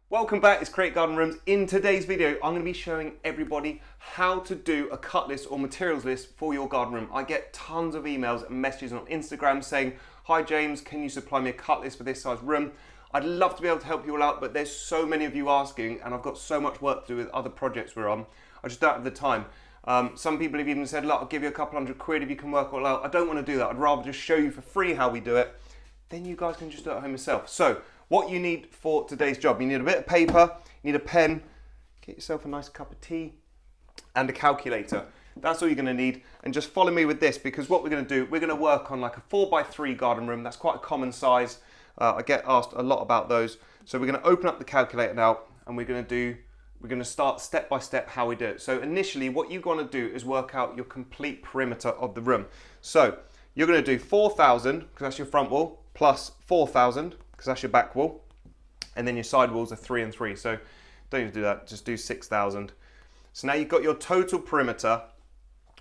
Welcome back, it's Create Garden Rooms. In today's video, I'm going to be showing everybody how to do a cut list or materials list for your garden room. I get tons of emails and messages on Instagram saying, "Hi James, can you supply me a cut list for this size room?" I'd love to be able to help you all out, but there's so many of you asking and I've got so much work to do with other projects we're on. I just don't have the time. Some people have even said, "Look, I'll give you a couple £100 if you can work it all out." I don't want to do that. I'd rather just show you for free how we do it. Then you guys can just do it at home yourself. So, what you need for today's job, you need a bit of paper, you need a pen, get yourself a nice cup of tea, and a calculator. That's all you're going to need. And just follow me with this, because what we're going to do, we're going to work on like a 4x3 garden room. That's quite a common size. I get asked a lot about those. So we're going to open up the calculator now, and we're going to start step by step how we do it. So initially, what you want to do is work out your complete perimeter of the room. So you're going to do 4,000, because that's your front wall, plus 4,000, because that's your back wall, and then your side walls are 3 and 3. So don't even do that, just do 6,000. So now you've got your total perimeter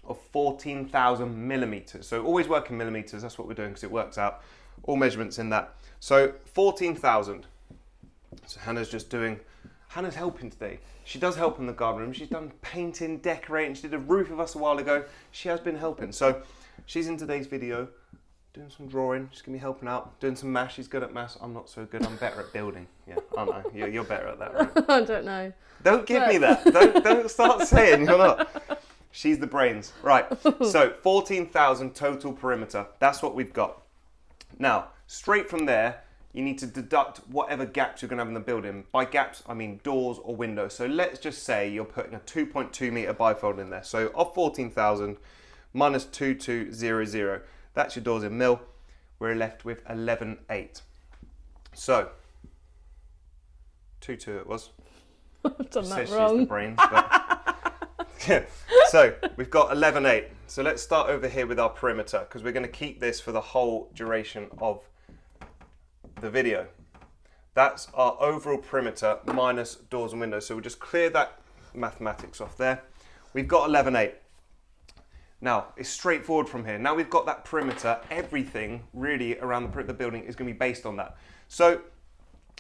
of 14,000 millimeters. So always work in millimeters, that's what we're doing because it works out. All measurements in that. So 14,000. So Hannah's helping today. She does help in the garden room. She's done painting, decorating. She did a roof with us a while ago. She has been helping. So she's in today's video, doing some drawing. She's gonna be helping out, doing some maths. She's good at maths. I'm not so good. I'm better at building. Yeah, I know. You're better at that, right? I don't know. Don't give me that. Don't start saying you're not. She's the brains. Right. So 14,000 total perimeter. That's what we've got. Now, straight from there, you need to deduct whatever gaps you're gonna have in the building. By gaps, I mean doors or windows. So let's just say you're putting a 2.2 meter bifold in there. So of 14,000 minus 2200. That's your doors in mil. We're left with 11.8. So, 2.2 it was. I've done that Says wrong. she's the brains, but yeah. So we've got 11.8. So let's start over here with our perimeter, because we're going to keep this for the whole duration of the video. That's our overall perimeter minus doors and windows. So we'll just clear that mathematics off there. We've got 11.8. Now, it's straightforward from here. Now we've got that perimeter, everything really around the building is going to be based on that. So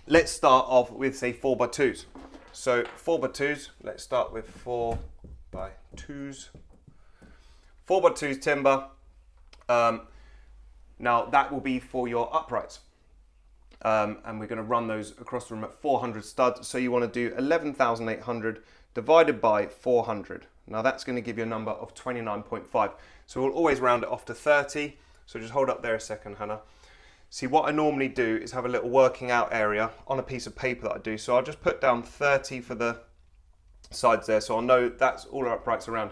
let's start off with, say, 4x2s. So 4x2s, let's start with 4x2s. 4x2s timber. Now that will be for your uprights. And we're going to run those across the room at 400 studs. So you want to do 11,800 divided by 400. Now that's going to give you a number of 29.5. So we'll always round it off to 30. So just hold up there a second, Hannah. See, what I normally do is have a little working out area on a piece of paper that I do. So I'll just put down 30 for the sides there. So I'll know that's all our uprights around.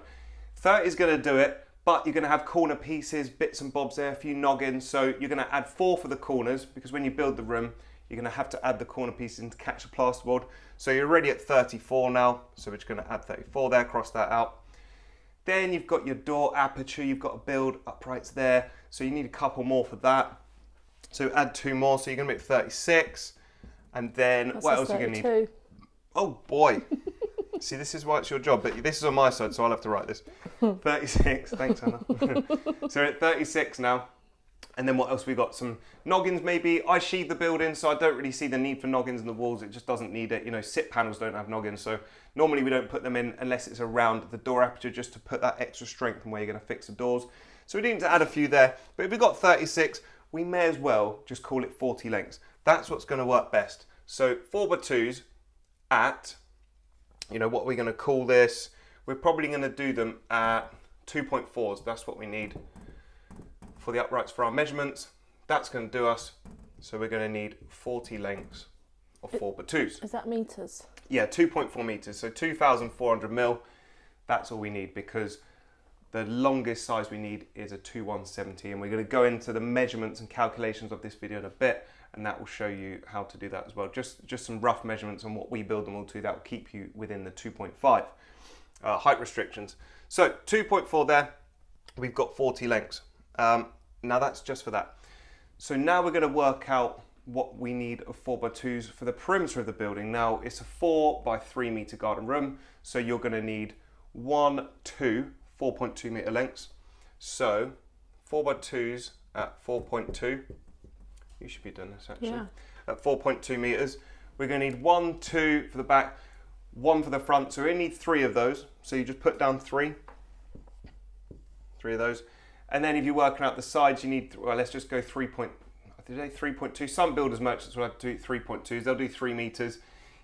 30 is going to do it, but you're going to have corner pieces, bits and bobs there, a few noggins. So you're going to add 4 for the corners, because when you build the room, you're going to have to add the corner pieces in to catch the plasterboard. So you're already at 34 now. So we're just going to add 34 there, cross that out. Then you've got your door aperture. You've got to build uprights there. So you need a couple more for that. So add 2 more. So you're going to be at 36. And then what else are you going to need? Oh boy. See, this is why it's your job. But this is on my side, so I'll have to write this. 36. Thanks, Hannah. So we're at 36 now. And then what else we got? Some noggins maybe. I sheathe the building, so I don't really see the need for noggins in the walls. It just doesn't need it. You know, SIP panels don't have noggins, so normally we don't put them in unless it's around the door aperture, just to put that extra strength in where you're going to fix the doors. So we need to add a few there. But if we've got 36, we may as well just call it 40 lengths. That's what's going to work best. So 4x2s at, you know, what we're going to call this, we're probably going to do them at 2.4s. That's what we need for the uprights for our measurements. That's going to do us. So we're going to need 40 lengths of 4x2s. Is that meters? Yeah, 2.4 meters. So 2,400 mil. That's all we need, because the longest size we need is a 2170. And we're going to go into the measurements and calculations of this video in a bit, and that will show you how to do that as well. Just some rough measurements on what we build them all to. That will keep you within the 2.5 height restrictions. So 2.4 there. We've got 40 lengths. Now that's just for that. So now we're going to work out what we need of 4x2s for the perimeter of the building. Now it's a 4x3 meter garden room, so you're going to need 4.2 meter lengths. So 4x2s at 4.2. You should be doing this actually. Yeah. At 4.2 meters, We're going to need 1, 2 for the back, 1 for the front. So we need 3 of those. So you just put down 3 of those. And then if you're working out the sides, you need, well, let's just go 3.2. Some builders merchants will have to do 3.2s. They'll do 3 meters.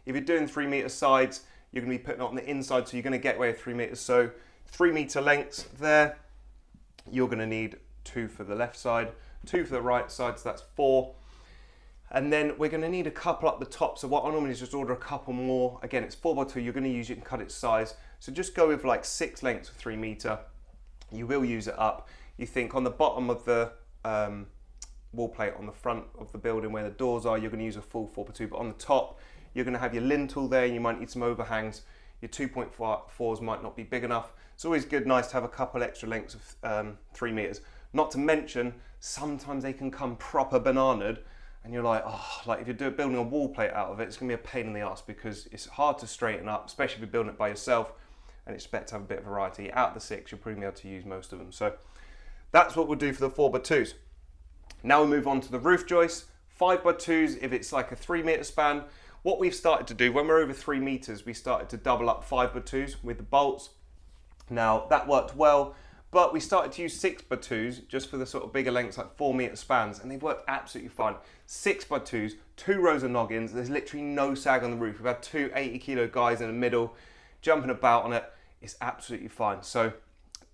If you're doing 3 meter sides, you're going to be putting it on the inside, so you're going to get away with 3 meters. So 3 meter lengths there. You're going to need 2 for the left side, 2 for the right side, so that's 4. And then we're going to need a couple up the top. So what I normally is just order a couple more. Again, it's 4x2. You're going to use it and cut its size. So just go with like 6 lengths of 3 meter. You will use it up. You think on the bottom of the wall plate on the front of the building where the doors are, you're going to use a full 4x2. But on the top, you're going to have your lintel there. You might need some overhangs. Your 2.4s might not be big enough. It's always good, nice to have a couple extra lengths of 3 meters. Not to mention, sometimes they can come proper bananaed, and you're like, oh, like if you're building a wall plate out of it, it's gonna be a pain in the ass because it's hard to straighten up, especially if you're building it by yourself, and it's better to have a bit of variety. Out of the 6, you'll probably be able to use most of them. So that's what we'll do for the 4x2s. Now we move on to the roof joists. 5x2s, if it's like a 3 meter span. What we've started to do, when we're over 3 meters, we started to double up 5x2s with the bolts. Now that worked well, but we started to use 6x2s just for the sort of bigger lengths, like 4 meter spans, and they've worked absolutely fine. 6x2s, 2 rows of noggins, there's literally no sag on the roof. We've had 2 80-kilo guys in the middle jumping about on it. It's absolutely fine. So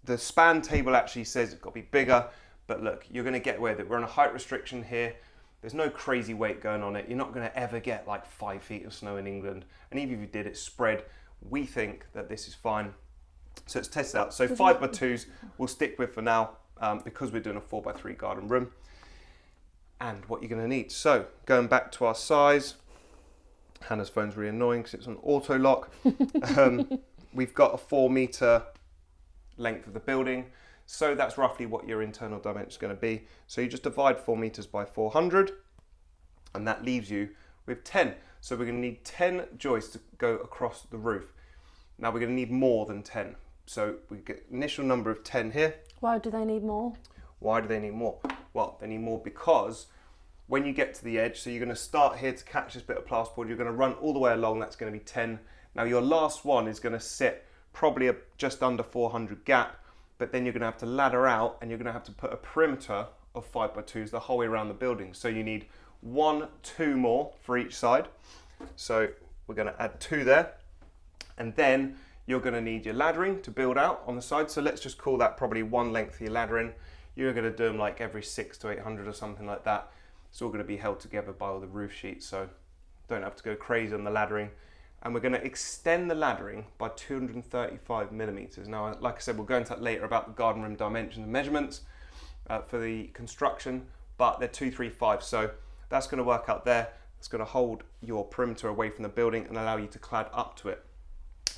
the span table actually says it's got to be bigger, but look, you're going to get away with it. We're on a height restriction here. There's no crazy weight going on it. You're not going to ever get like 5 feet of snow in England. And even if you did, it's spread. We think that this is fine. So let's test it out. So 5x2s we'll stick with for now because we're doing a 4x3 garden room. And what you're going to need. So going back to our size, Hannah's phone's really annoying because it's on auto lock. We've got a 4 meter length of the building. So that's roughly what your internal dimension is going to be. So you just divide 4 meters by 400 and that leaves you with 10. So we're going to need 10 joists to go across the roof. Now we're going to need more than 10. So we get initial number of 10 here. Why do they need more? Why do they need more? Well, they need more because when you get to the edge, so you're going to start here to catch this bit of plasterboard, you're going to run all the way along, that's going to be 10. Now your last one is going to sit probably just under 400 gap, but then you're going to have to ladder out and you're going to have to put a perimeter of 5x2s the whole way around the building. So you need 1, 2 more for each side. So we're going to add 2 there. And then you're going to need your laddering to build out on the side. So let's just call that probably 1 length of your laddering. You're going to do them like every 600 to 800 or something like that. It's all going to be held together by all the roof sheets, so don't have to go crazy on the laddering. And we're going to extend the laddering by 235 millimeters. Now, like I said, we'll go into that later about the garden room dimensions and measurements for the construction, but they're 235, so that's going to work out there. It's going to hold your perimeter away from the building and allow you to clad up to it.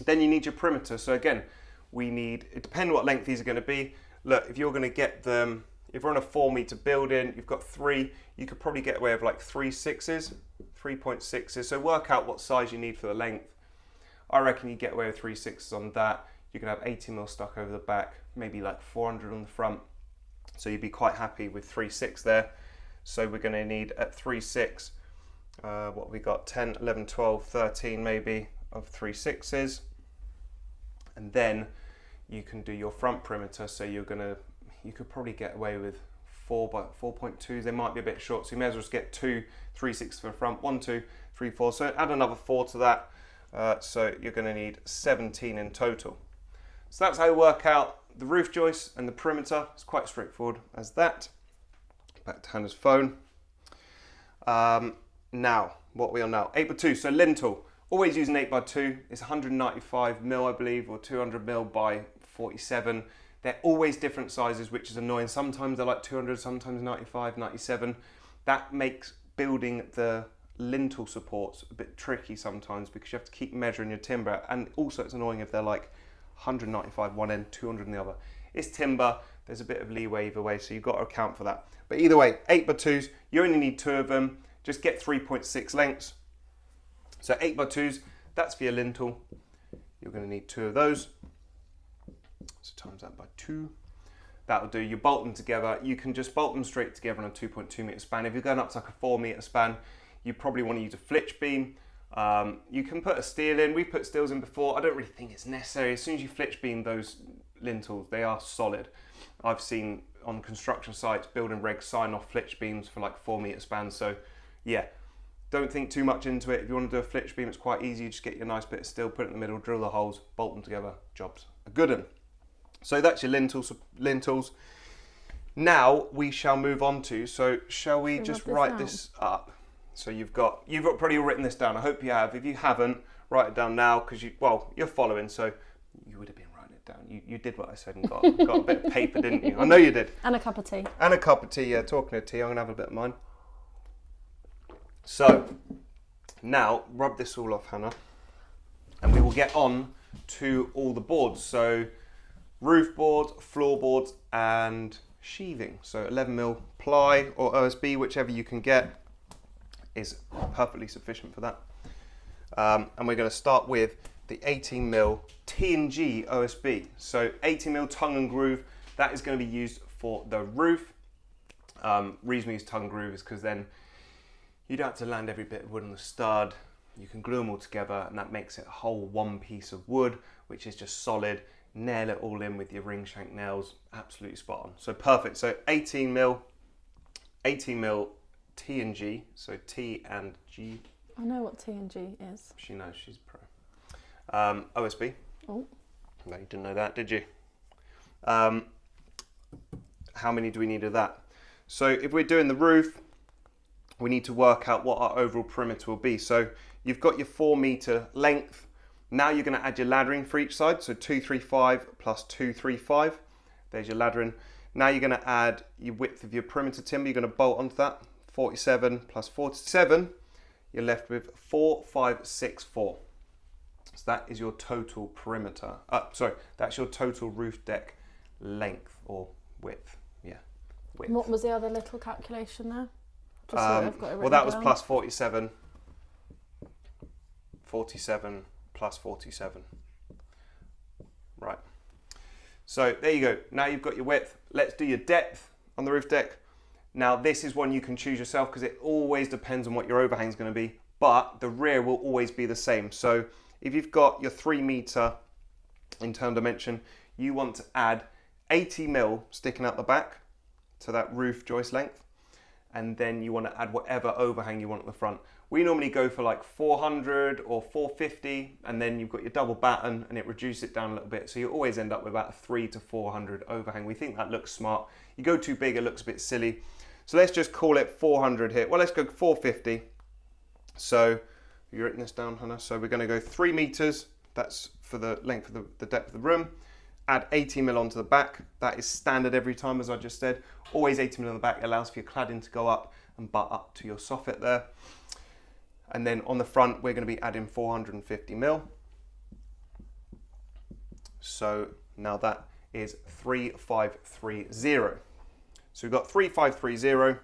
Then you need your perimeter. So again, we need, it depends what length these are going to be. Look, if you're going to get them, if we're on a 4 meter building, you've got 3, you could probably get away with like 3.6s. So work out what size you need for the length. I reckon you get away with 3.6s on that. You can have 80mm stuck over the back, maybe like 400 on the front. So you'd be quite happy with 3.6 there. So we're going to need at 3.6, what have we got, 10, 11, 12, 13 maybe of 3.6s. And then you can do your front perimeter. So you could probably get away with 4.2s. They might be a bit short, so you may as well just get 2 3.6 for the front, 1, 2, 3, 4. So add another 4 to that. So you're going to need 17 in total. So that's how you work out the roof joists and the perimeter. It's quite straightforward as that. Back to Hannah's phone. Now, what we are now, 8x2. So lintel, always use an 8x2. It's 195mm, I believe, or 200mm by 47. They're always different sizes, which is annoying. Sometimes they're like 200, sometimes 95, 97. That makes building the lintel supports a bit tricky sometimes because you have to keep measuring your timber. And also it's annoying if they're like 195 one end, 200 in the other. It's timber, there's a bit of leeway either way, so you've got to account for that. But either way, 8x2s, you only need 2 of them. Just get 3.6 lengths. So 8x2s, that's for your lintel. You're going to need 2 of those. So times that by 2. That'll do. You bolt them together. You can just bolt them straight together on a 2.2 meter span. If you're going up to like a 4 meter span, you probably want to use a flitch beam. You can put a steel in. We've put steels in before. I don't really think it's necessary. As soon as you flitch beam those lintels, they are solid. I've seen on construction sites, building regs sign off flitch beams for like 4 metre spans. So yeah, don't think too much into it. If you want to do a flitch beam, it's quite easy. You just get your nice bit of steel, put it in the middle, drill the holes, bolt them together. Job's a good one. So that's your lintels. Now we shall move on to, so shall we just write this up? So you've probably written this down. I hope you have. If you haven't, write it down now because you're following. So you would have been writing it down. You did what I said and got a bit of paper, didn't you? I know you did. And a cup of tea. And a cup of tea, yeah. Talking of tea, I'm going to have a bit of mine. So now rub this all off, Hannah. And we will get on to all the boards. So roof boards, floorboards and sheathing. So 11mm ply or OSB, whichever you can get, is perfectly sufficient for that. And we're going to start with the 18mm T&Q OSB. So 18mm tongue and groove, that is going to be used for the roof. Reason we use tongue and groove is because then you don't have to land every bit of wood on the stud. You can glue them all together and that makes it a whole one piece of wood, which is just solid. Nail it all in with your ring shank nails, absolutely spot on. So perfect. So 18mm T&Q, so T and G. I know what T&Q is. She knows, she's a pro. OSB. Oh. No, you didn't know that, did you? How many do we need of that? So if we're doing the roof, we need to work out what our overall perimeter will be. So you've got your 4 metre length. Now you're going to add your laddering for each side. So 235 plus 235. There's your laddering. Now you're going to add your width of your perimeter timber. You're going to bolt onto that. 47 plus 47. You're left with 4564. So that is your total perimeter. That's your total roof deck length or width. Yeah, width. What was the other little calculation there? Just so I've got it well, that was down. plus 47. 47 plus 47. Right. So there you go. Now you've got your width. Let's do your depth on the roof deck. Now this is one you can choose yourself because it always depends on what your overhang is going to be, but the rear will always be the same. So if you've got your 3 metre internal dimension, you want to add 80mm sticking out the back to that roof joist length, and then you want to add whatever overhang you want at the front. We normally go for like 400 or 450, and then you've got your double batten and it reduces it down a little bit. So you always end up with about a 300 to 400 overhang. We think that looks smart. You go too big, it looks a bit silly. So let's just call it 400 here. Well, let's go 450. So you written this down, Hannah? So we're going to go 3 meters. That's for the length of the depth of the room. Add 80mm onto the back. That is standard every time, as I just said. Always 80mm on the back. It allows for your cladding to go up and butt up to your soffit there. And then on the front, we're going to be adding 450mm. So now that is 3530. So we've got 3530.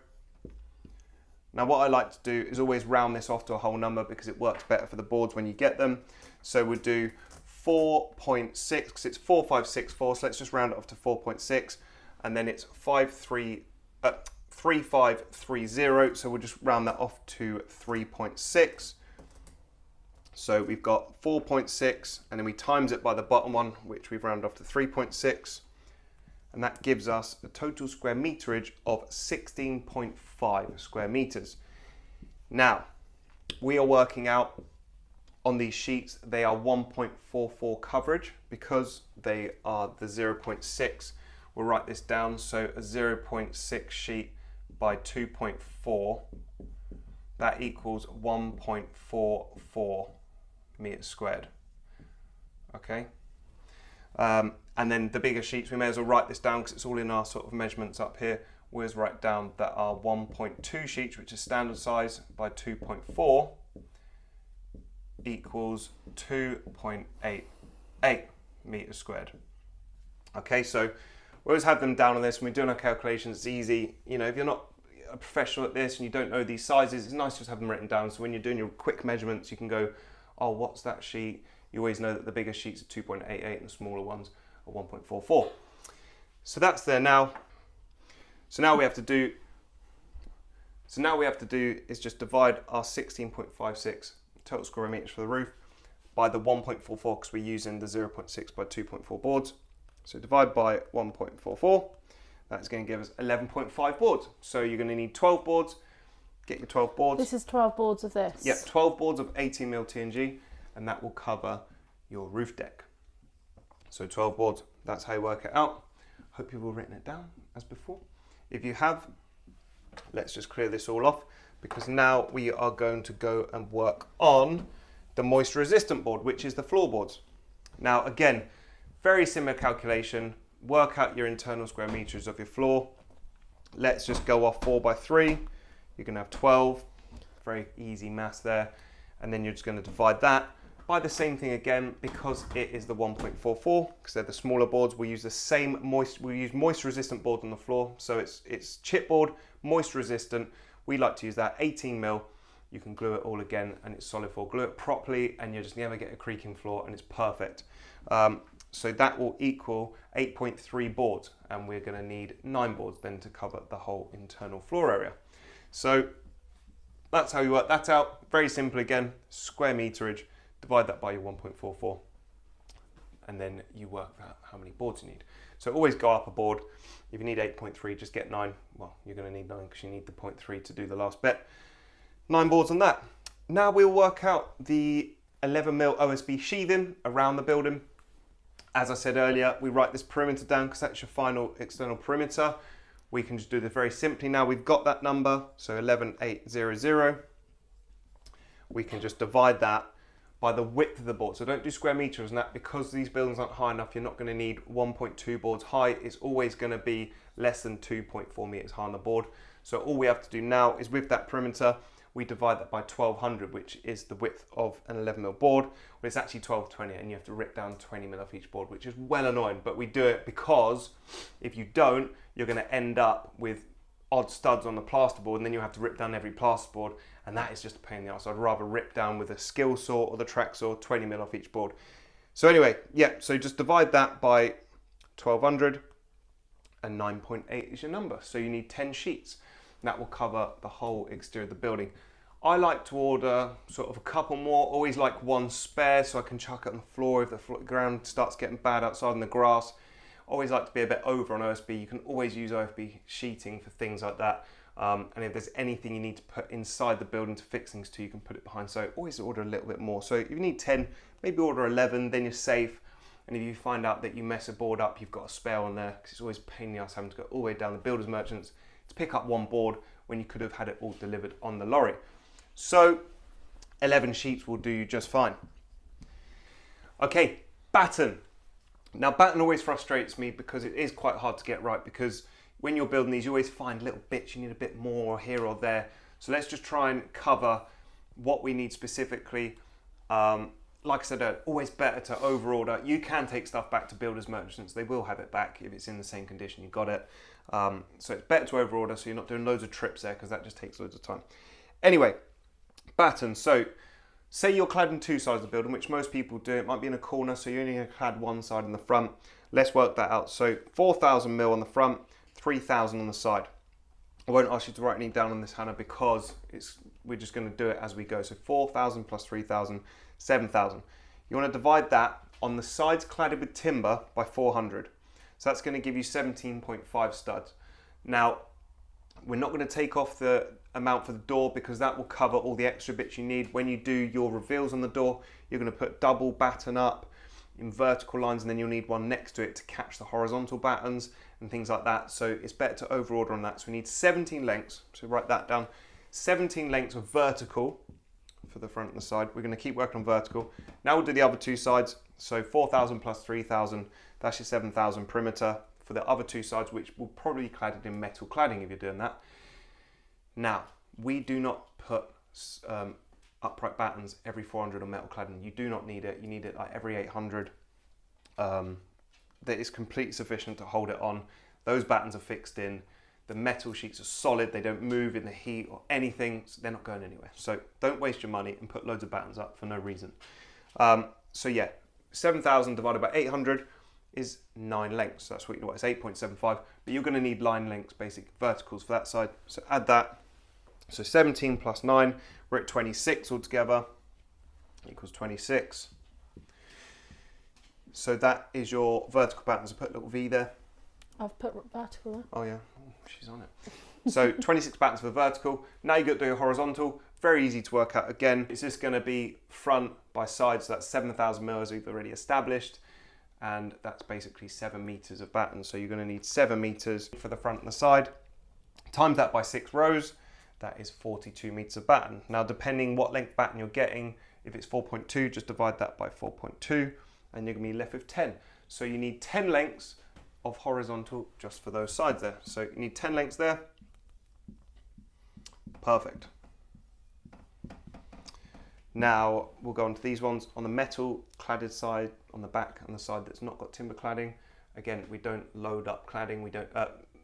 Now what I like to do is always round this off to a whole number because it works better for the boards when you get them. So we'll do 4.6 because it's 4564. So let's just round it off to 4.6, and then it's 3530. So we'll just round that off to 3.6. So we've got 4.6, and then we times it by the bottom one, which we've rounded off to 3.6. And that gives us a total square meterage of 16.5 square meters. Now, we are working out on these sheets, they are 1.44 coverage because they are the 0.6. We'll write this down. So a 0.6 sheet by 2.4, that equals 1.44 meters squared. Okay. And then the bigger sheets, we may as well write this down because it's all in our sort of measurements up here. We'll always write down that our 1.2 sheets, which is standard size, by 2.4 equals 2.88 meters squared. Okay, so we always have them down on this. When we're doing our calculations, it's easy. You know, if you're not a professional at this and you don't know these sizes, it's nice to just have them written down. So when you're doing your quick measurements, you can go, oh, what's that sheet? You always know that the bigger sheets are 2.88 and the smaller ones are 1.44. So that's there now. So now we have to do is just divide our 16.56 total square meters for the roof, by the 1.44 because we're using the 0.6 by 2.4 boards. So divide by 1.44, that's going to give us 11.5 boards. So you're going to need 12 boards. Get your 12 boards. This is 12 boards of this? Yeah, 12 boards of 18mm TNG, and that will cover your roof deck. So 12 boards, that's how you work it out. Hope you've all written it down as before. If you have, let's just clear this all off, because now we are going to go and work on the moisture resistant board, which is the floorboards. Now again, very similar calculation. Work out your internal square meters of your floor. Let's just go off 4 by 3. You're going to have 12. Very easy maths there. And then you're just going to divide that by the same thing again, because it is the 1.44, because they're the smaller boards. We use the same moisture resistant board on the floor. So it's chipboard, moisture resistant. We like to use that 18mm. You can glue it all again and it's solid floor. Glue it properly and you just never get a creaking floor and it's perfect. So that will equal 8.3 boards, and we're going to need 9 boards then to cover the whole internal floor area. So that's how you work that out. Very simple again, square meterage, divide that by your 1.44, and then you work out how many boards you need. So always go up a board. If you need 8.3, just get 9. Well, you're going to need 9 because you need the 0.3 to do the last bit. 9 boards on that. Now we'll work out the 11mm OSB sheathing around the building. As I said earlier, we write this perimeter down because that's your final external perimeter. We can just do this very simply now. We've got that number, so 11,800. We can just divide that by the width of the board. So don't do square meters and that, because these buildings aren't high enough. You're not going to need 1.2 boards high. It's always going to be less than 2.4 meters high on the board. So all we have to do now is with that perimeter, we divide that by 1200, which is the width of an 11mm board. Well, it's actually 1220, and you have to rip down 20mm off each board, which is well annoying, but we do it because if you don't, you're going to end up with odd studs on the plasterboard, and then you have to rip down every plasterboard, and that is just a pain in the arse. I'd rather rip down with a skill saw or the track saw 20mm off each board. So anyway, yeah, so just divide that by 1200, and 9.8 is your number. So you need 10 sheets. That will cover the whole exterior of the building. I like to order sort of a couple more, always like one spare so I can chuck it on the floor if the ground starts getting bad outside in the grass. Always like to be a bit over on OSB. You can always use OSB sheeting for things like that. And if there's anything you need to put inside the building to fix things to, you can put it behind. So always order a little bit more. So if you need 10, maybe order 11, then you're safe. And if you find out that you mess a board up, you've got a spare on there, because it's always a pain in the ass having to go all the way down the builder's merchants to pick up one board when you could have had it all delivered on the lorry. So 11 sheets will do you just fine. Okay, batten. Now batten always frustrates me because it is quite hard to get right, because when you're building these you always find little bits you need a bit more here or there. So let's just try and cover what we need specifically. Like I said, always better to over-order. You can take stuff back to builders merchants. They will have it back if it's in the same condition you got it. So it's better to over-order so you're not doing loads of trips there, because that just takes loads of time. Anyway, batten. So say you're cladding 2 sides of the building, which most people do. It might be in a corner, so you only clad 1 side in the front. Let's work that out. So 4,000mm on the front, 3,000 on the side. I won't ask you to write any down on this, Hannah, because we're just going to do it as we go. So 4,000 plus 3,000, 7,000. You want to divide that on the sides cladded with timber by 400. So that's going to give you 17.5 studs. Now, we're not going to take off the amount for the door, because that will cover all the extra bits you need. When you do your reveals on the door, you're going to put double batten up in vertical lines, and then you'll need one next to it to catch the horizontal battens and things like that. So it's better to over order on that. So we need 17 lengths. So write that down. 17 lengths of vertical for the front and the side. We're going to keep working on vertical. Now we'll do the other 2 sides. So 4,000 plus 3,000, that's your 7,000 perimeter for the other 2 sides, which will probably be cladded in metal cladding if you're doing that. Now, we do not put upright battens every 400 on metal cladding. You do not need it. You need it like every 800. That is completely sufficient to hold it on. Those battens are fixed in. The metal sheets are solid. They don't move in the heat or anything, so they're not going anywhere. So don't waste your money and put loads of battens up for no reason. So yeah, 7,000 divided by 800 is 9 lengths. So that's what you do. It's 8.75, but you're going to need line lengths, basic verticals for that side. So add that. So 17 plus 9, we're at 26 altogether. equals 26. So that is your vertical batten. So put a little V there. I've put vertical there. Oh yeah, oh, she's on it. So 26 battens for the vertical. Now you got to do your horizontal. Very easy to work out. Again, it's just going to be front by side. So that's 7,000 mil as we've already established. And that's basically 7 meters of batten. So you're going to need 7 meters for the front and the side. Times that by 6 rows. That is 42 meters of batten. Now, depending what length batten you're getting, if it's 4.2, just divide that by 4.2 and you're going to be left with 10. So you need 10 lengths of horizontal just for those sides there. So you need 10 lengths there. Perfect. Now we'll go on to these ones. On the metal cladded side, on the back and the side that's not got timber cladding, again, we don't load up cladding, we don't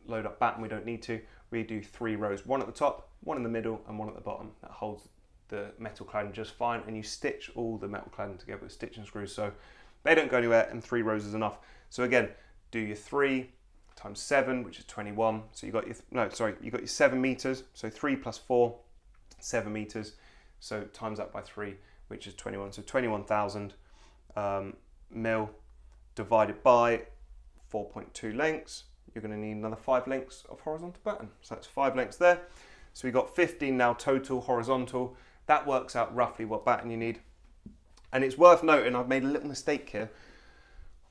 load up batten, we don't need to. We do 3 rows, one at the top, one in the middle and one at the bottom. That holds the metal cladding just fine, and you stitch all the metal cladding together with stitch and screws so they don't go anywhere, and 3 rows is enough. So again, do your 3 times 7, which is 21. So you got your, you got your 7 meters. So 3 plus 4, 7 meters. So times that by 3, which is 21. So 21,000 mil divided by 4.2 lengths. You're going to need another 5 lengths of horizontal batten. So that's 5 lengths there. So we've got 15 now total horizontal. That works out roughly what batten you need. And it's worth noting, I've made a little mistake here.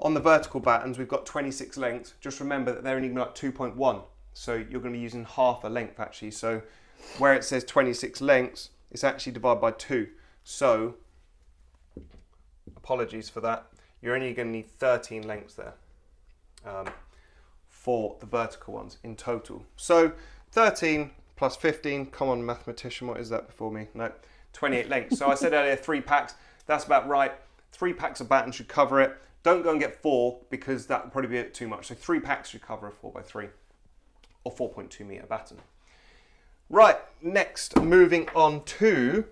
On the vertical battens, we've got 26 lengths. Just remember that they're only like 2.1. So you're going to be using half a length actually. So where it says 26 lengths, it's actually divided by 2. So, apologies for that. You're only going to need 13 lengths there for the vertical ones in total. So 13 plus 15, come on mathematician, what is that before me? No, 28 lengths. So I said earlier 3 packs, that's about right. 3 packs of batten should cover it. Don't go and get 4 because that would probably be a bit too much. So 3 packs should cover a 4x3 or 4.2 meter batten. Right, next, moving on to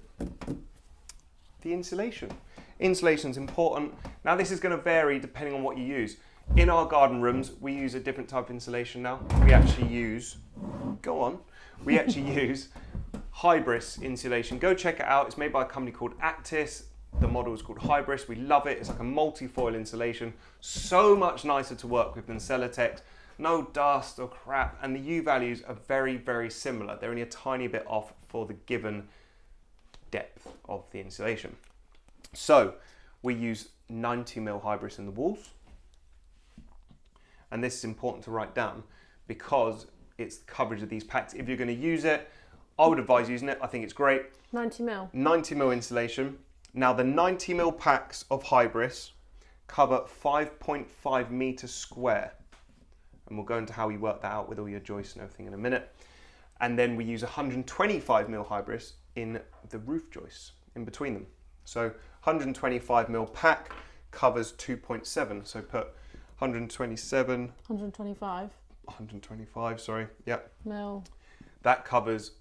the insulation. Insulation is important. Now this is going to vary depending on what you use. In our garden rooms, we use a different type of insulation now. We actually use, we actually use Hybris insulation. Go check it out. It's made by a company called Actis. The model is called Hybris. We love it. It's like a multi-foil insulation. So much nicer to work with than Celotex. No dust or crap. And the U values are very, very similar. They're only a tiny bit off for the given depth of the insulation. So we use 90 mil Hybris in the walls. And this is important to write down because it's the coverage of these packs. If you're going to use it, I would advise using it. I think it's great. 90 mil. 90 mil insulation. Now the 90 mil packs of Hybris cover 5.5 meters square. And we'll go into how we work that out with all your joists and everything in a minute. And then we use 125 mil Hybris in the roof joists in between them. So 125 mil pack covers 2.7. So put 125, sorry, yep. Mil. That covers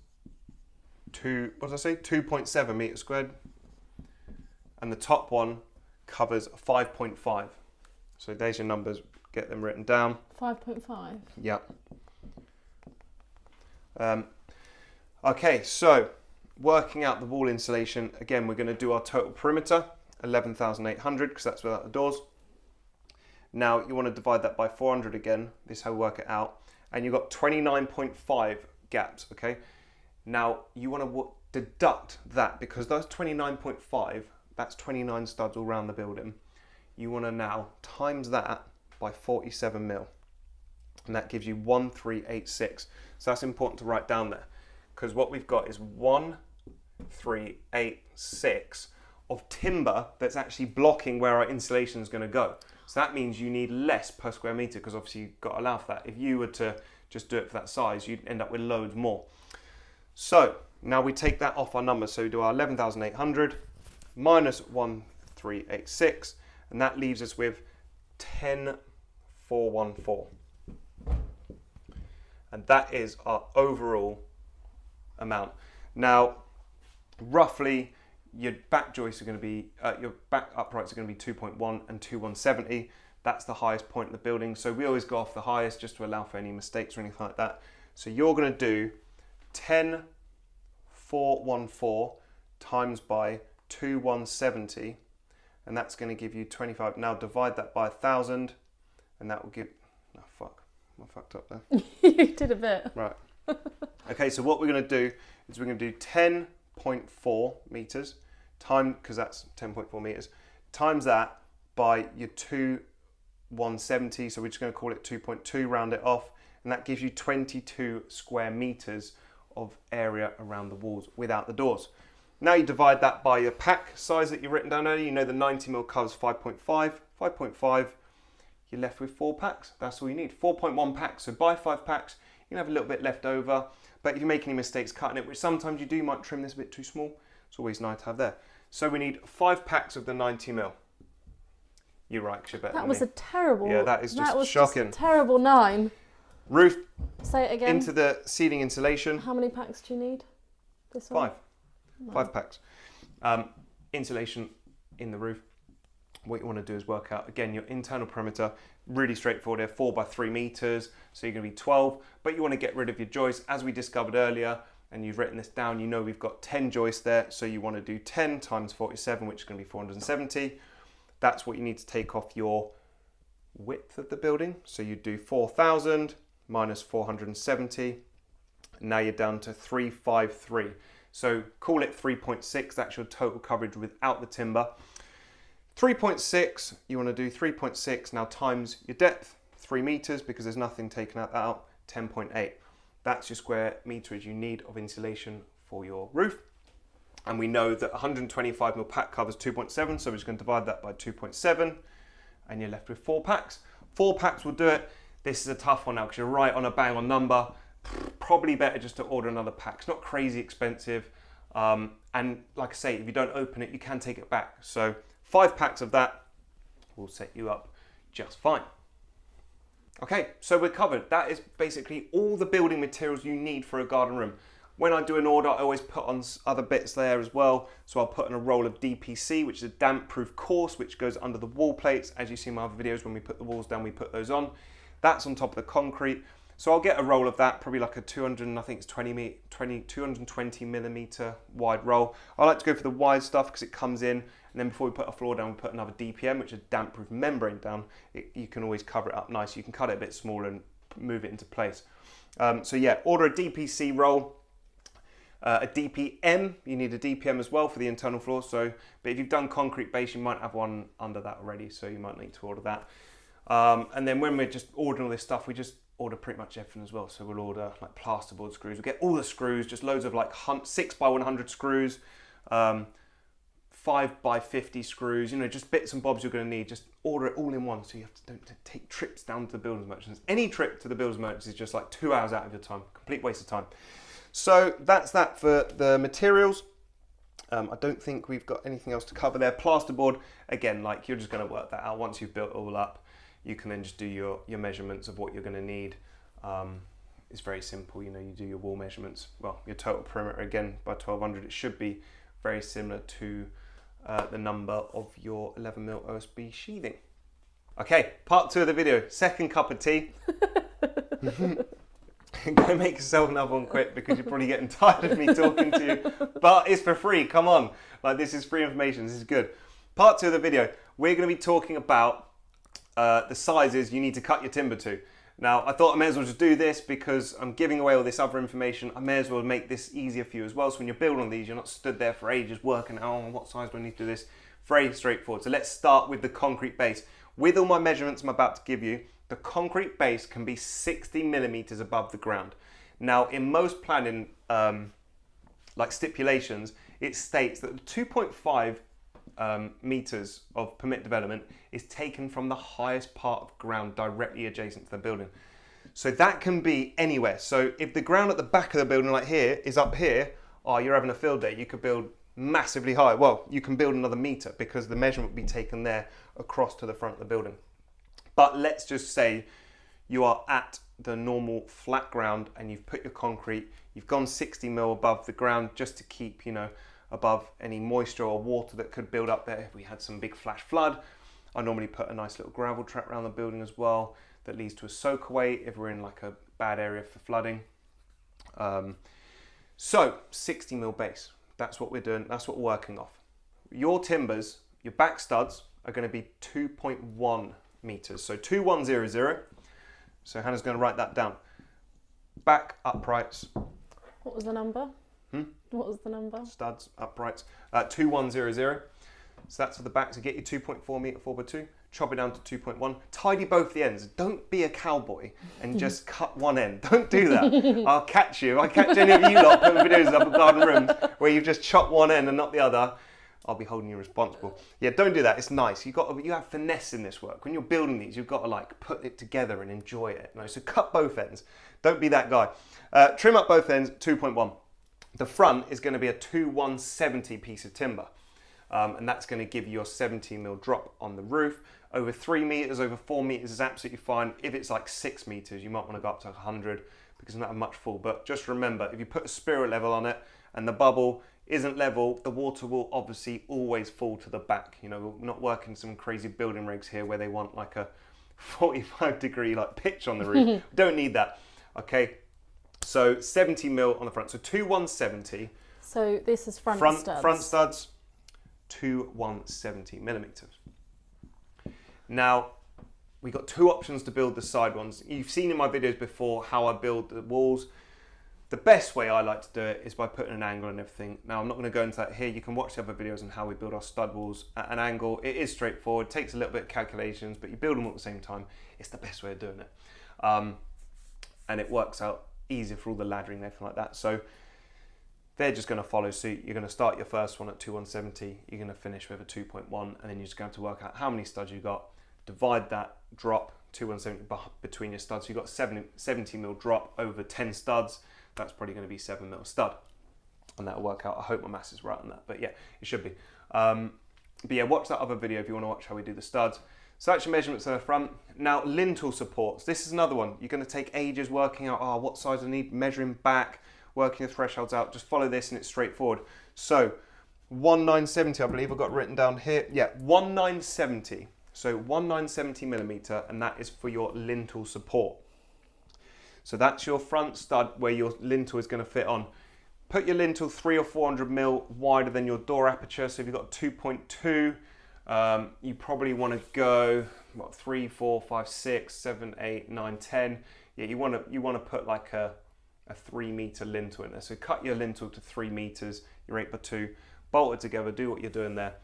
2.7 meters squared. And the top one covers 5.5. So there's your numbers, get them written down. 5.5? Yep. Okay, so working out the wall insulation, again, we're going to do our total perimeter, 11,800, because that's without the doors. Now you want to divide that by 400 again. This is how we work it out. And you've got 29.5 gaps, okay? Now you want to deduct that because those 29.5, that's 29 studs all around the building. You want to now times that by 47 mil. And that gives you 1386. So that's important to write down there because what we've got is 1386 of timber that's actually blocking where our insulation is going to go. So that means you need less per square meter because obviously you've got to allow for that. If you were to just do it for that size, you'd end up with loads more. So now we take that off our numbers. So we do our 11,800 minus 1386, and that leaves us with 10,414. And that is our overall amount. Now, roughly, your back joists are going to be, your back uprights are going to be 2.1 and 2,170. That's the highest point in the building. So we always go off the highest just to allow for any mistakes or anything like that. So you're going to do 10,414 times by 2,170, and that's going to give you 25. Now divide that by 1,000, and that will give, oh fuck, I fucked up there. You did a bit. Right. Okay, so what we're going to do is we're going to do 10.4 meters, because that's 10.4 meters, times that by your 2,170, so we're just going to call it 2.2, round it off, and that gives you 22 square meters of area around the walls without the doors. Now you divide that by your pack size that you've written down earlier. You know the 90mm covers 5.5, 5.5, you're left with 4 packs. That's all you need, 4.1 packs. So buy 5 packs, you can have a little bit left over, but if you make any mistakes cutting it, which sometimes you do, might trim this a bit too small, it's always nice to have there. So we need 5 packs of the 90mm. You're right, because you're better That was a terrible... Yeah, that is just shocking. Just a terrible 9. Roof Say it again. into the ceiling insulation. How many packs do you need? This one? 5. 5 packs. Insulation in the roof. What you want to do is work out, again, your internal perimeter, really straightforward here, 4 by 3 meters, so you're going to be 12, but you want to get rid of your joists, as we discovered earlier, and you've written this down, you know we've got 10 joists there, so you want to do 10 times 47, which is going to be 470. That's what you need to take off your width of the building, so you do 4,000 minus 470, and now you're down to 353. So call it 3.6, that's your total coverage without the timber. 3.6, you want to do 3.6 now times your depth, 3 meters, because there's nothing taken out, 10.8. That's your square meterage you need of insulation for your roof. And we know that 125mm pack covers 2.7, so we're just going to divide that by 2.7, and you're left with 4 packs. 4 packs will do it. This is a tough one now, because you're right on a bang on number. Probably better just to order another pack. It's not crazy expensive. And like I say, if you don't open it, you can take it back. So 5 packs of that will set you up just fine. Okay, so we're covered. That is basically all the building materials you need for a garden room. When I do an order, I always put on other bits there as well. So I'll put in a roll of DPC, which is a damp-proof course, which goes under the wall plates. As you see in my other videos, when we put the walls down, we put those on. That's on top of the concrete. So I'll get a roll of that, probably like a 220 millimeter wide roll. I like to go for the wide stuff because it comes in, and then before we put a floor down, we put another DPM, which is damp-proof membrane down. You can always cover it up nice. You can cut it a bit smaller and move it into place. So yeah, order a DPC roll. A DPM, you need a DPM as well for the internal floor. So, but if you've done concrete base, you might have one under that already, so you might need to order that. And then when we're just ordering all this stuff, we just order pretty much everything as well. So we'll order like plasterboard screws. We'll get all the screws, just loads of like 6 by 100 screws, 5 by 50 screws, you know, just bits and bobs you're going to need. Just order it all in one, so you have to don't take trips down to the builders merchants. Any trip to the builders merchants is just like 2 hours out of your time, complete waste of time. So that's that for the materials. I don't think we've got anything else to cover there. Plasterboard, again, like you're just going to work that out. Once you've built it all up, you can then just do your measurements of what you're going to need. It's very simple, you know, you do your wall measurements. Well, your total perimeter, again, by 1200, it should be very similar to the number of your 11mm OSB sheathing. Okay, part 2 of the video, second cup of tea. Go make yourself another one quick, because you're probably getting tired of me talking to you, but it's for free, come on. Like, this is free information, this is good. Part 2 of the video, we're going to be talking about the sizes you need to cut your timber to. Now, I thought I may as well just do this because I'm giving away all this other information. I may as well make this easier for you as well. So when you're building on these, you're not stood there for ages working out, oh, what size do I need to do this? Very straightforward. So let's start with the concrete base. With all my measurements I'm about to give you, the concrete base can be 60 millimeters above the ground. Now, in most planning like stipulations, it states that the 2.5 meters of permit development is taken from the highest part of ground directly adjacent to the building. So that can be anywhere. So if the ground at the back of the building, like here, is up here, oh, you're having a field day, you could build massively high. Well, you can build another meter because the measurement will be taken there across to the front of the building. But let's just say you are at the normal flat ground and you've put your concrete, you've gone 60 mil above the ground just to keep, you know, above any moisture or water that could build up there. If we had some big flash flood, I normally put a nice little gravel trap around the building as well that leads to a soak away if we're in like a bad area for flooding. So 60 mil base, that's what we're doing, that's what we're working off. your timbers, your back studs are going to be 2.1 meters. So 2100. So Hannah's going to write that down. Back uprights. What was the number? What was the number? Studs, uprights. 2100. So that's for the back. So get your 2.4 meter 4x2. Chop it down to 2.1. Tidy both the ends. Don't be a cowboy and just cut one end. Don't do that. I'll catch you. I catch any of you lot putting videos up of garden rooms where you've just chopped one end and not the other. I'll be holding you responsible. Yeah, don't do that. It's nice. You have finesse in this work. When you're building these, you've got to like put it together and enjoy it. No, so cut both ends. Don't be that guy. Trim up both ends, 2.1. The front is going to be a 2170 piece of timber. And that's going to give you your 17mm drop on the roof. Over 3 meters, over 4 meters is absolutely fine. If it's like 6 meters, you might want to go up to 100 because it's not much fall. But just remember, if you put a spirit level on it and the bubble isn't level, the water will obviously always fall to the back. You know, we're not working some crazy building regs here where they want like a 45-degree like pitch on the roof. Don't need that. Okay, so 70mm on the front. So 2170. So this is front studs. Front studs, 2170mm. Now, we've got two options to build the side ones. You've seen in my videos before how I build the walls. The best way I like to do it is by putting an angle and everything. Now, I'm not going to go into that here. You can watch the other videos on how we build our stud walls at an angle. It is straightforward. It takes a little bit of calculations, but you build them all at the same time. It's the best way of doing it. And it works out easier for all the laddering and everything like that. So they're just going to follow suit. You're going to start your first one at 2170. You're going to finish with a 2.1, and then you're just going to work out how many studs you got. Divide that drop 2170 between your studs. So you've got 70mm drop over 10 studs. That's probably going to be 7mm stud, and that'll work out. I hope my maths is right on that, but yeah, it should be. But yeah, watch that other video if you want to watch how we do the studs. So that's your measurements at the front. Now, lintel supports. This is another one. You're going to take ages working out, what size I need, measuring back, working the thresholds out. Just follow this and it's straightforward. So 1970, I believe I've got written down here. Yeah, 1970. So 1970mm, and that is for your lintel support. So that's your front stud where your lintel is going to fit on. Put your lintel 300 or 400mm wider than your door aperture. So if you've got 2.2, you probably want to go 3, 4, 5, 6, 7, 8, 9, 10. Yeah, you want to put like a 3 meter lintel in there. So cut your lintel to 3 meters, your 8x2, bolt it together, do what you're doing there,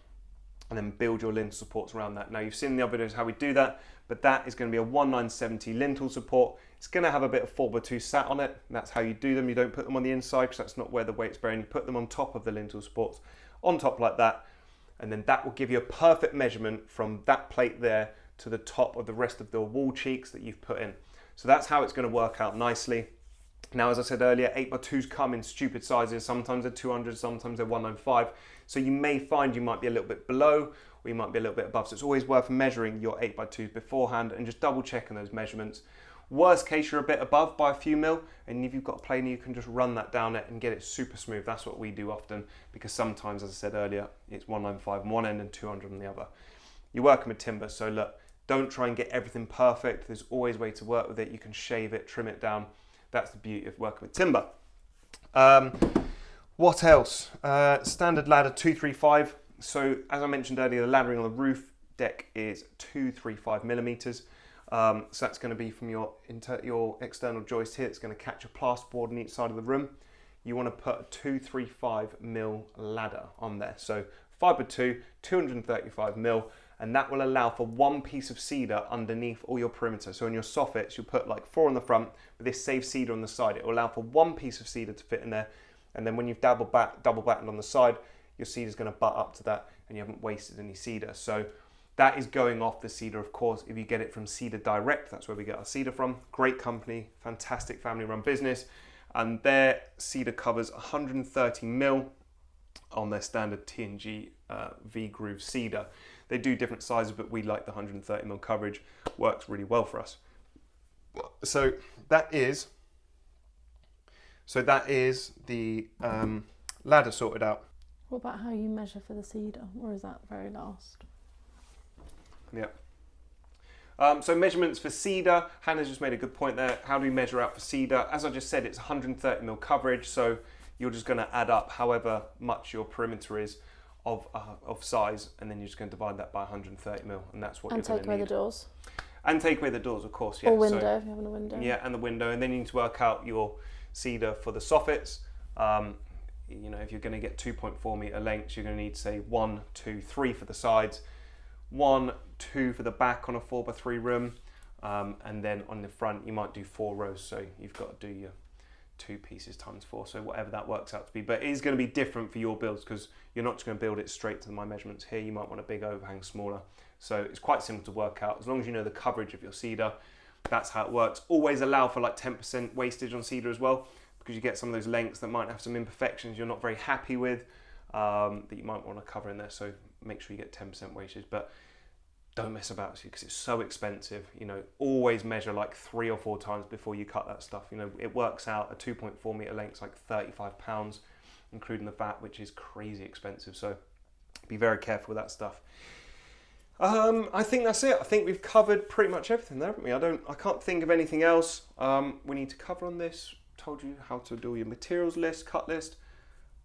and then build your lintel supports around that. Now, you've seen in the other videos how we do that, but that is going to be a 1970 lintel support. It's going to have a bit of 4x2 sat on it. And that's how you do them. You don't put them on the inside because that's not where the weight's bearing. You put them on top of the lintel supports, on top like that, and then that will give you a perfect measurement from that plate there to the top of the rest of the wall cheeks that you've put in. So that's how it's going to work out nicely. Now, as I said earlier, 8x2s come in stupid sizes. Sometimes they're 200, sometimes they're 195. So you may find you might be a little bit below or you might be a little bit above. So it's always worth measuring your 8x2s beforehand and just double checking those measurements. Worst case, you're a bit above by a few mil, and if you've got a planer, you can just run that down it and get it super smooth. That's what we do often, because sometimes, as I said earlier, it's 195 on one end and 200 on the other. You're working with timber, so look, don't try and get everything perfect. There's always a way to work with it. You can shave it, trim it down. That's the beauty of working with timber. What else? Standard ladder 235. So as I mentioned earlier, the laddering on the roof deck is 235mm. So that's going to be from your external joist here. It's going to catch a plasterboard on each side of the room. You want to put a 235mm ladder on there. So 5x2, 235mm, and that will allow for one piece of cedar underneath all your perimeter. So in your soffits, you'll put like 4 on the front, but this saves cedar on the side. It will allow for one piece of cedar to fit in there. And then when you've double battened on the side, your cedar is going to butt up to that and you haven't wasted any cedar. So that is going off the cedar, of course. If you get it from Cedar Direct, that's where we get our cedar from. Great company, fantastic family-run business. And their cedar covers 130mm on their standard T&Q V-groove cedar. They do different sizes, but we like the 130mm coverage. Works really well for us. So that is the ladder sorted out. What about how you measure for the cedar, or is that very last? Yeah. So measurements for cedar, Hannah's just made a good point there. How do we measure out for cedar? As I just said, it's 130mm coverage, so you're just going to add up however much your perimeter is of size, and then you're just going to divide that by 130 mil, and that's what And you're going take to away need. the doors. And take away the doors, of course, yeah. Or window, if you're having a window. Yeah, and the window, and then you need to work out your cedar for the soffits. You know, if you're going to get 2.4 meter lengths, you're going to need, say, 1, 2, 3 for the sides, 1, 2 for the back on a 4x3 room, and then on the front you might do 4 rows, so you've got to do your 2 pieces times 4, so whatever that works out to be. But it is going to be different for your builds, because you're not just going to build it straight to my measurements here. You might want a big overhang smaller, so it's quite simple to work out. As long as you know the coverage of your cedar, that's how it works. Always allow for like 10% wastage on cedar as well, because you get some of those lengths that might have some imperfections you're not very happy with, that you might want to cover in there, so make sure you get 10% wastage. But don't mess about because it's so expensive. You know, always measure like 3 or 4 times before you cut that stuff. You know, it works out a 2.4 meter length like £35, including the VAT, which is crazy expensive. So be very careful with that stuff. I think that's it. I think we've covered pretty much everything there, haven't we? I can't think of anything else we need to cover on this. Told you how to do your materials list, cut list,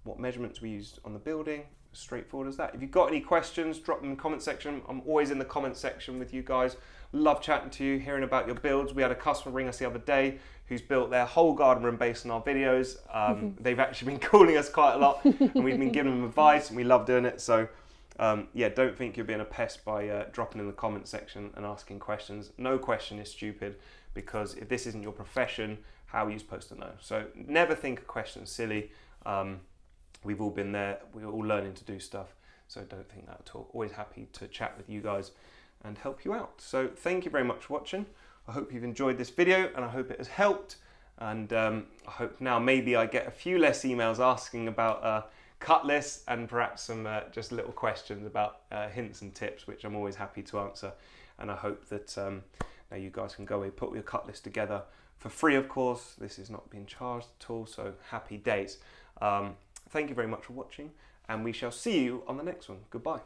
what measurements we used on the building. Straightforward as that. If you've got any questions, drop them in the comment section. I'm always in the comment section with you guys. Love chatting to you, hearing about your builds. We had a customer ring us the other day who's built their whole garden room based on our videos. They've actually been calling us quite a lot, and we've been giving them advice, and we love doing it. So yeah, don't think you're being a pest by dropping in the comment section and asking questions. No question is stupid, because if this isn't your profession, how are you supposed to know? So never think a question's silly. We've all been there. We're all learning to do stuff. So don't think that at all. Always happy to chat with you guys and help you out. So thank you very much for watching. I hope you've enjoyed this video, and I hope it has helped. And I hope now maybe I get a few less emails asking about cut lists, and perhaps some just little questions about hints and tips, which I'm always happy to answer. And I hope that now you guys can go away, put your cut list together for free, of course. This is not being charged at all, so happy days. Thank you very much for watching, and we shall see you on the next one. Goodbye.